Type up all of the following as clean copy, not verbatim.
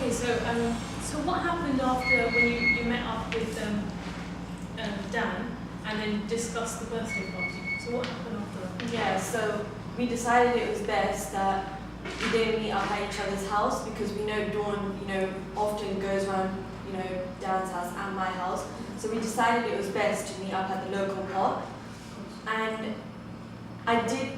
Okay, so what happened after when you met up with Dan and then discussed the birthday party? So what happened after that? Yeah, so we decided it was best that we didn't meet up at each other's house because we know Dawn, often goes around, Dan's house and my house. So we decided it was best to meet up at the local park. And I did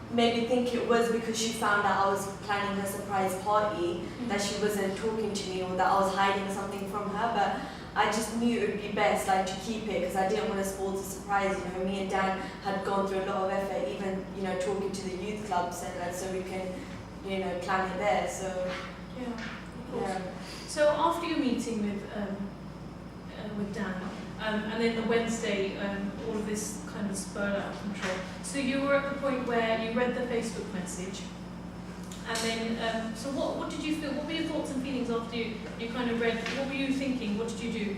maybe think it was because she found out I was planning a surprise party that she wasn't talking to me or that I was hiding something from her, but I just knew it would be best to keep it because I didn't want to spoil the surprise. Me and Dan had gone through a lot of effort, even talking to the youth clubs and so we can plan it there. So yeah, of course. Yeah. So after your meeting with Dan, and then the Wednesday, all of this kind of spurred out of control. So you were at the point where you read the Facebook message, and then, so what did you feel? What were your thoughts and feelings after you kind of read? What were you thinking? What did you do?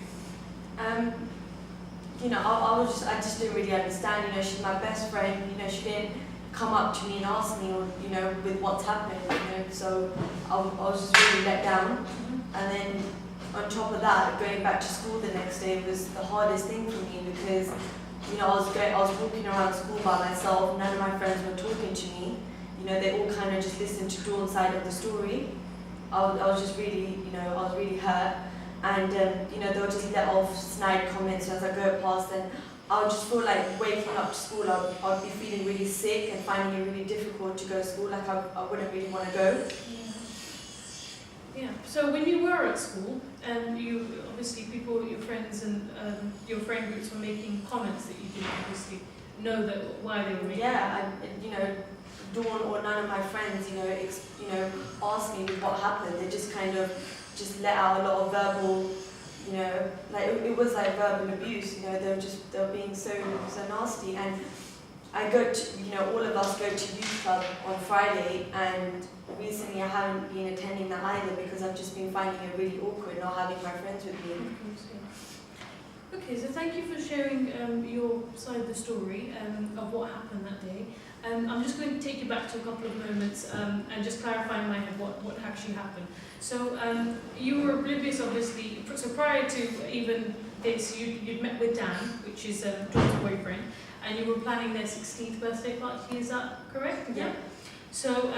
I just didn't really understand. She's my best friend. She didn't come up to me and ask me, or with what's happened. So I was just really let down, and then. On top of that, going back to school the next day was the hardest thing for me because, I was walking around school by myself. None of my friends were talking to me. They all kind of just listened to Dawn's side of the story. I was just really, I was really hurt, and they'll just let off snide comments as I go past, and I would just feel like waking up to school. I'd be feeling really sick and finding it really difficult to go to school. I wouldn't really want to go. Yeah. So when you were at school, you obviously your friends and your friend groups were making comments that you didn't obviously know why they were making. Yeah, Dawn or none of my friends, asked me what happened. They just kind of let out a lot of verbal, it was like verbal abuse. They were being so nasty. And I go to, all of us go to youth club on Friday, and recently I haven't been attending that either because I've just been finding it really awkward not having my friends with me. Okay, so thank you for sharing your side of the story of what happened that day. I'm just going to take you back to a couple of moments and just clarify in my head what actually happened. So you were oblivious, obviously, so prior to even this, you'd met with Dan, which is Dawn's boyfriend, and you were planning their 16th birthday party, is that correct? Yeah. So,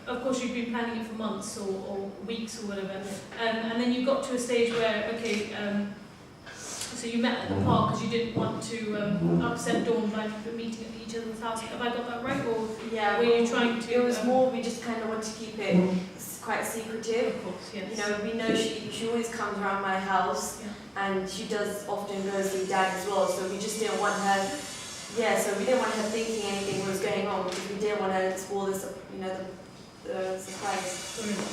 of course, you've been planning it for months or weeks or whatever, and then you got to a stage where, okay, so you met at the park because you didn't want to upset Dawn by meeting at each other's house. Have I got that right? Or yeah, were you trying to... It was more, we just kind of want to keep it quite secretive. Of course, yes. We know she always comes around my house, and she does often go see Dad as well, so we just didn't want her... Yeah, so we didn't want her thinking anything was going on because we didn't want her to spoil the surprise.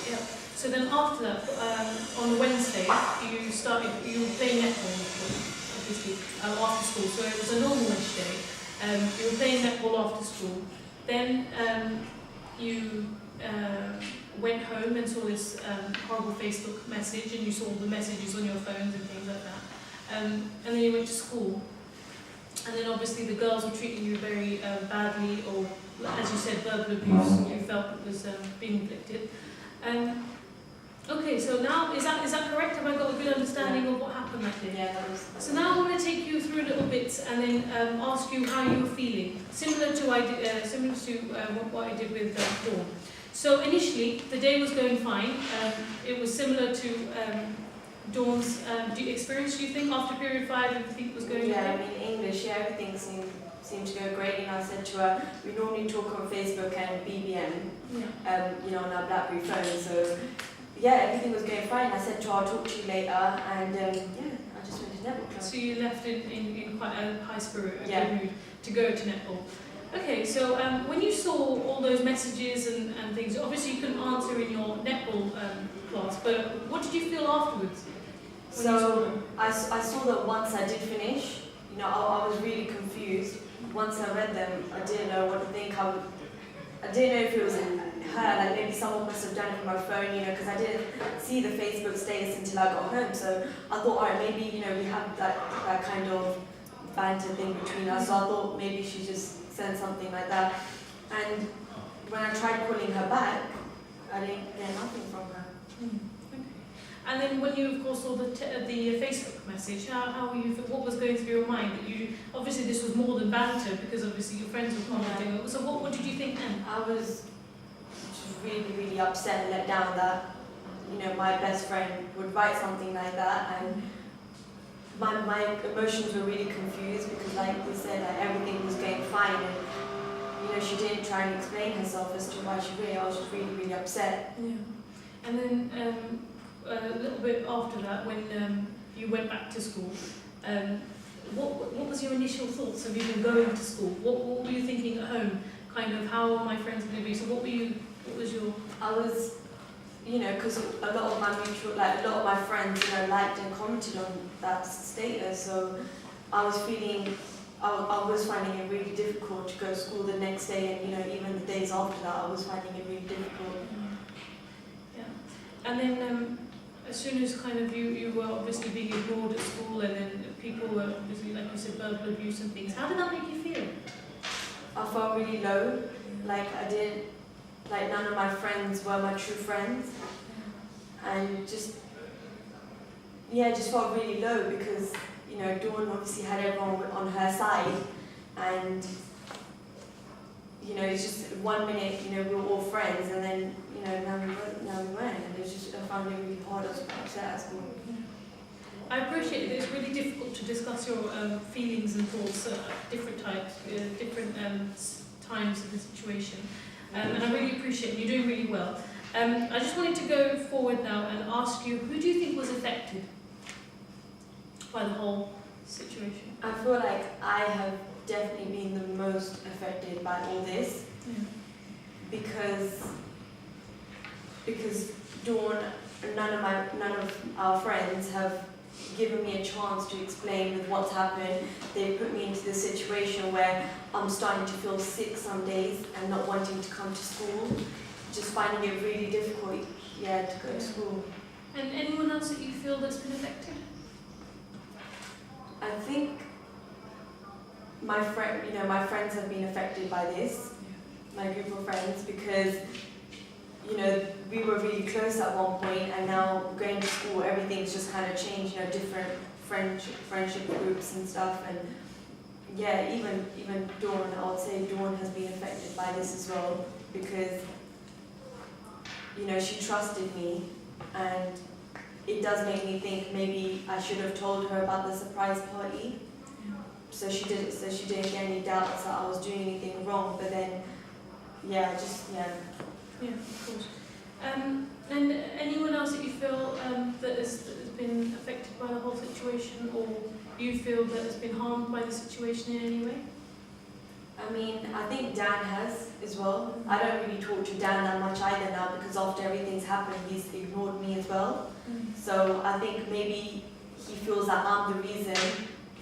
Yeah. So then after that, on Wednesday, you were playing netball, obviously, after school. So it was a normal-ish day. You were playing netball after school. Then you went home and saw this horrible Facebook message, and you saw the messages on your phones and things like that. And then you went to school. And then obviously the girls were treating you very badly, or as you said, verbal abuse you felt it was being inflicted. Okay, so now, is that correct? Have I got a good understanding of what happened that day? Yeah, that was... So now I'm going to take you through a little bit and then ask you how you were feeling, similar to what I did with Dawn. So initially, the day was going fine. It was similar to Dawn's experience, do you think? After period 5, everything was going okay? English, everything seemed to go great. I said to her, we normally talk on Facebook and BBM, on our BlackBerry phone. So, everything was going fine. I said to her, I'll talk to you later, and I just went to netball club. So you left in quite a high spirit, a good mood to go to netball. Okay, so when you saw all those messages and things, obviously you couldn't answer in your netball class, but what did you feel afterwards? So I saw that once I did finish, I was really confused. Once I read them, I didn't know what to think. I didn't know if it was her, like maybe someone must have done it from my phone, because I didn't see the Facebook status until I got home. So I thought, all right, maybe, we have that kind of banter thing between us. So I thought maybe she just sent something like that. And when I tried calling her back, I didn't get nothing from her. Okay. And then when you, of course, saw the Facebook message, what was going through your mind? That you obviously this was more than banter because obviously your friends were commenting. Yeah. So what did you think then? I was just really, really upset and let down that, you know, my best friend would write something like that, and my emotions were really confused because, like we said, like, everything was going fine, and you know, she didn't try and explain herself as to why she really. I was just really, really upset. Yeah. And then a little bit after that, when you went back to school, what was your initial thoughts of even going to school? What were you thinking at home? Kind of, how are my friends going to be? So what was your... I was, you know, because a lot of my friends, you know, liked and commented on that status, so I was feeling, I was finding it really difficult to go to school the next day, and you know, even the days after that, I was finding it really difficult. Yeah. And then as soon as kind of you were obviously being ignored at school, and then people were obviously, like you said, verbal abuse and things, how did that make you feel? I felt really low, like none of my friends were my true friends, and just felt really low because, you know, Dawn obviously had everyone on her side, and you know, it's just 1 minute, you know, we were all friends, and then, you know, now we weren't, and it was just, I found it really hard. I was quite upset at school. I appreciate it. It's really difficult to discuss your feelings and thoughts at different times of the situation. And I really appreciate it. You're doing really well. I just wanted to go forward now and ask you, who do you think was affected by the whole situation? I feel like I have definitely been the most affected by all this, because Dawn, none of our friends have given me a chance to explain with what's happened. They put me into this situation where I'm starting to feel sick some days and not wanting to come to school, just finding it really difficult, to go to school. And anyone else that you feel that's been affected? I think my friends have been affected by this, my group of friends, because, you know, we were really close at one point, and now going to school, everything's just kind of changed, you know, different friendship groups and stuff, and yeah, even Dawn, I would say Dawn has been affected by this as well, because, you know, she trusted me, and it does make me think maybe I should have told her about the surprise party, so she didn't get any doubts that I was doing anything wrong. But then, yeah, of course. And anyone else that you feel that has been affected by the whole situation, or you feel that has been harmed by the situation in any way? I mean, I think Dan has as well. I don't really talk to Dan that much either now, because after everything's happened, he's ignored me as well. So I think maybe he feels that I'm the reason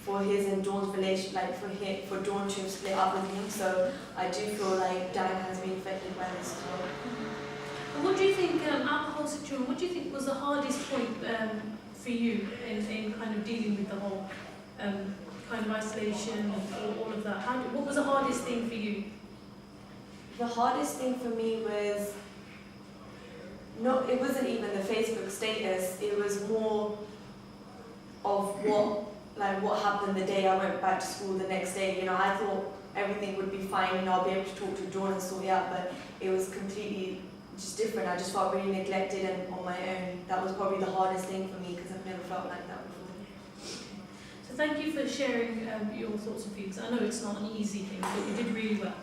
for his and Dawn's relation, like for Dawn to split up with him. So I do feel like Dan has been affected by this as well. And what do you think, out of the whole situation, what do you think was the hardest point for you in kind of dealing with the whole kind of isolation and all of that? What was the hardest thing for you? The hardest thing for me was, it wasn't even the Facebook status, it was more of what happened the day I went back to school the next day. You know, I thought everything would be fine and I'll be able to talk to Dawn and sort it out, but it was completely just different. I just felt really neglected and on my own. That was probably the hardest thing for me, because I've never felt like that before. So thank you for sharing your thoughts and feelings. I know it's not an easy thing, but you did really well.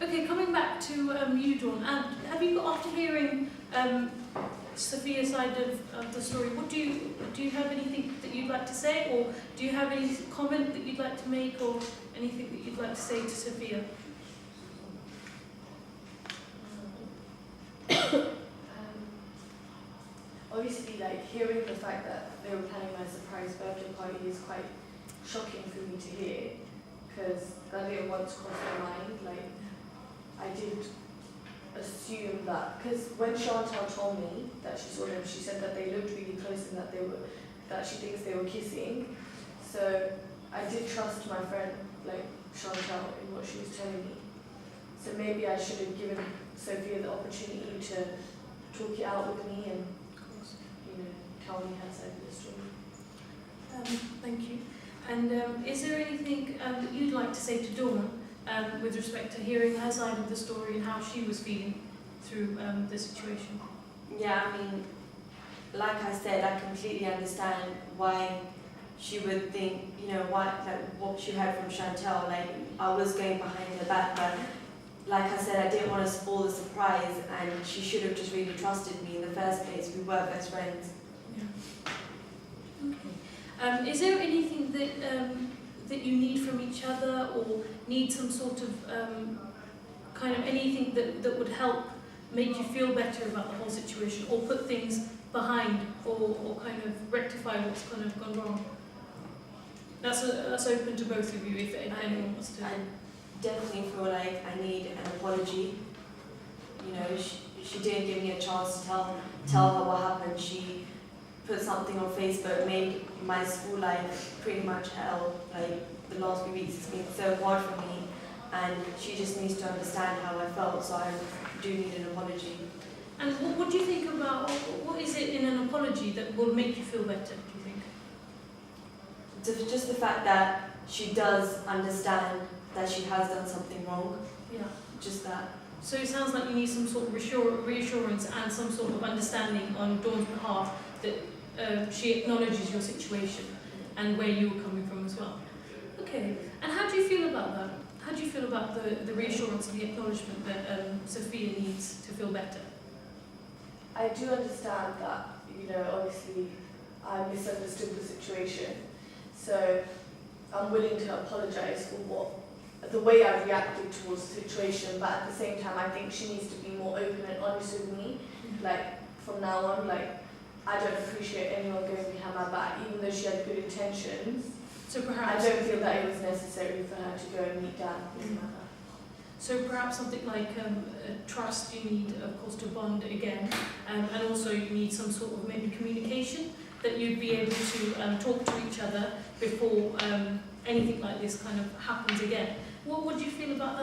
Okay, coming back to you, Dawn, have you got, after hearing Sophia's side of the story, do you have anything that you'd like to say, or do you have any comment that you'd like to make, or anything that you'd like to say to Sophia? Obviously, like, hearing the fact that they were planning my surprise birthday party is quite shocking for me to hear, because that didn't once cross my mind. Like, I did assume that, because when Chantal told me that she saw them, she said that they looked really close and that she thinks they were kissing. So I did trust my friend, like Chantal, in what she was telling me. So maybe I should have given Sophia the opportunity to talk it out with me and Of course. tell me her side of the story. Thank you. And is there anything that you'd like to say to Dawn with respect to hearing her side of the story and how she was feeling through the situation? Yeah, I mean, like I said, I completely understand why she would think, what she heard from Chantel, I was going behind her back, but like I said, I didn't want to spoil the surprise, and she should have just really trusted me in the first place. We were best friends. Yeah. Okay. Is there anything that you need from each other, or need some sort of kind of anything that would help make you feel better about the whole situation, or put things behind, or kind of rectify what's kind of gone wrong? That's open to both of you if anyone wants to. I definitely feel like I need an apology. She didn't give me a chance to tell her what happened. She put something on Facebook, made my school life pretty much hell. The last few weeks, it's been so hard for me, and she just needs to understand how I felt, so I do need an apology. And what do you think about, what is it in an apology that will make you feel better, do you think? Just the fact that she does understand that she has done something wrong. Yeah. Just that. So it sounds like you need some sort of reassurance and some sort of understanding on Dawn's behalf that she acknowledges your situation and where you were coming from as well. Okay. And how do you feel about that? How do you feel about the reassurance and the acknowledgement that Sophia needs to feel better? I do understand that, obviously I misunderstood the situation. So I'm willing to apologise for the way I reacted towards the situation, but at the same time I think she needs to be more open and honest with me. From now on, I don't appreciate anyone going behind my back, even though she had good intentions. So perhaps I don't feel that it was necessary for her to go and meet Dan with my mother. So perhaps something like trust you need, of course, to bond again, and also you need some sort of maybe communication, that you'd be able to talk to each other before anything like this kind of happens again. What do you feel about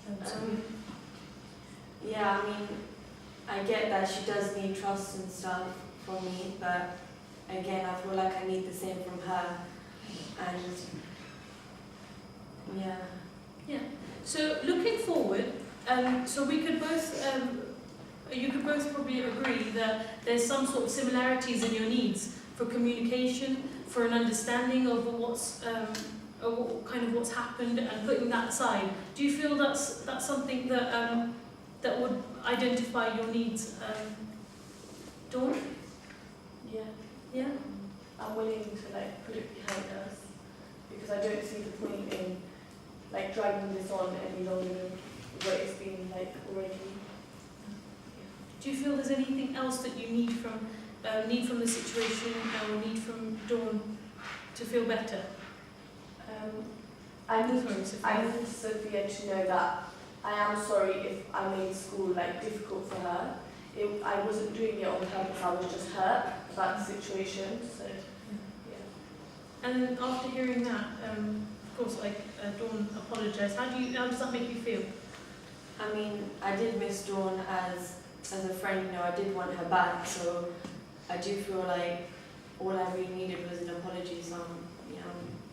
that? Yeah, I mean, I get that she does need trust and stuff from me, but again, I feel like I need the same from her, and yeah. Yeah. So looking forward, so we could both, you could both probably agree that there's some sort of similarities in your needs for communication, for an understanding of what's what's happened, and putting that aside. Do you feel that's something that that would identify your needs, Dawn? Yeah. Yeah. I'm willing to put it behind us, because I don't see the point in dragging this on any longer than what it's been already. Do you feel there's anything else that you need from the situation, or need from Dawn to feel better? I need Sophia. Sophia to know that I am sorry if I made school difficult for her. I wasn't doing it on purpose. I was just hurt about the situation. So yeah. And after hearing that, of course, Dawn apologised. How does that make you feel? I mean, I did miss Dawn as a friend. I did want her back. So I do feel like all I really needed was an apology. So I'm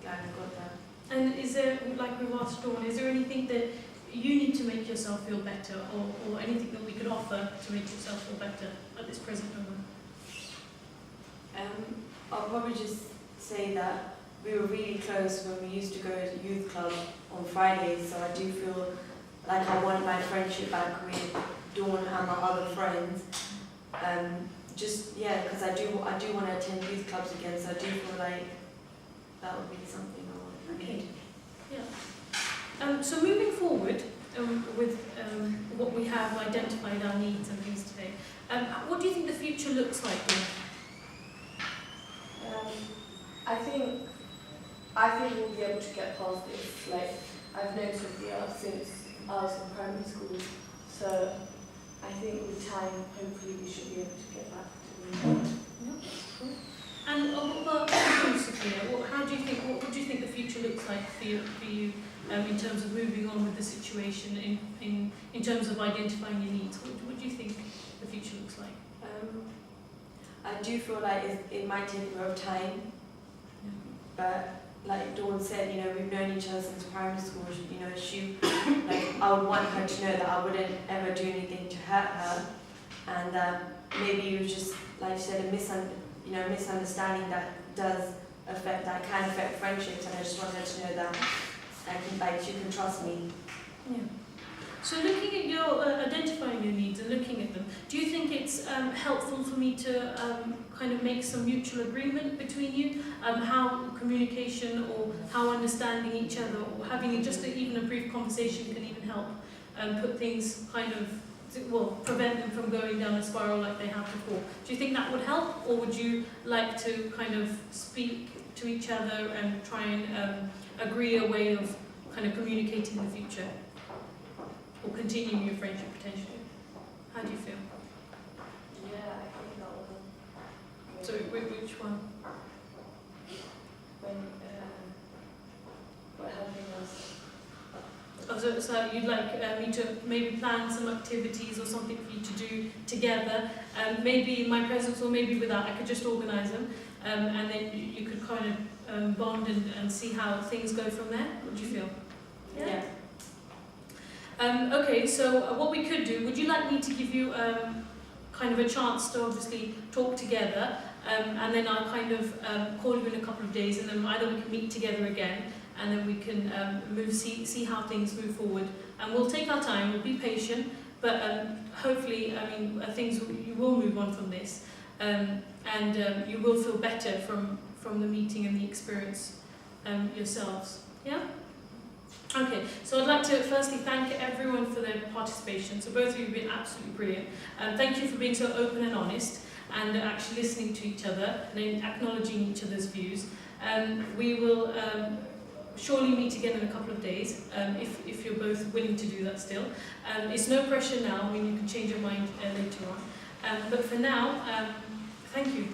glad I got that. And is there, like we've asked Dawn, is there anything that you need to make yourself feel better, or anything that we could offer to make yourself feel better at this present moment? I'll probably just say that we were really close when we used to go to youth club on Fridays, so I do feel like I want my friendship back with Dawn and my other friends. Because I do want to attend youth clubs again, so I do feel like that would be something I want. Okay. Yeah. So moving forward with what we have identified our needs and things today, what do you think the future looks like? I think we'll be able to get past this. I've known Sophia since I was in primary school, so I think with time, hopefully, we should be able to get back to normal. Yeah. And what about you, Sophia? What do you think the future looks like for you in terms of moving on with the situation, in terms of identifying your needs? What do you think? do feel like it might take a bit of time, but like Dawn said, you know, we've known each other since primary school. You know, I would want her to know that I wouldn't ever do anything to hurt her, and maybe it was just, like you said, a misunderstanding that can affect friendships, and I just want her to know that she can trust me. Yeah. So looking at your, identifying your needs and looking at them, do you think it's helpful for me to kind of make some mutual agreement between you? How communication or how understanding each other or having even a brief conversation can even help put things prevent them from going down a spiral like they have before. Do you think that would help, or would you like to kind of speak to each other and try and agree a way of kind of communicating in the future? Or continuing your friendship potentially? How do you feel? Yeah, I think that will. So which one? When we're helping us. Oh, so you'd like me to maybe plan some activities or something for you to do together, maybe in my presence or maybe without. I could just organise them, and then you could kind of bond and see how things go from there. What do you feel? Yeah. Okay, so what we could do, would you like me to give you kind of a chance to obviously talk together, and then I'll kind of call you in a couple of days, and then either we can meet together again, and then we can see how things move forward. And we'll take our time, we'll be patient, but hopefully, you will move on from this, and you will feel better from the meeting and the experience yourselves. Yeah? Okay, so I'd like to firstly thank everyone for their participation. So both of you have been absolutely brilliant. Thank you for being so open and honest and actually listening to each other and acknowledging each other's views. We will surely meet again in a couple of days, if you're both willing to do that still. It's no pressure now, I mean you can change your mind later on. But for now, thank you.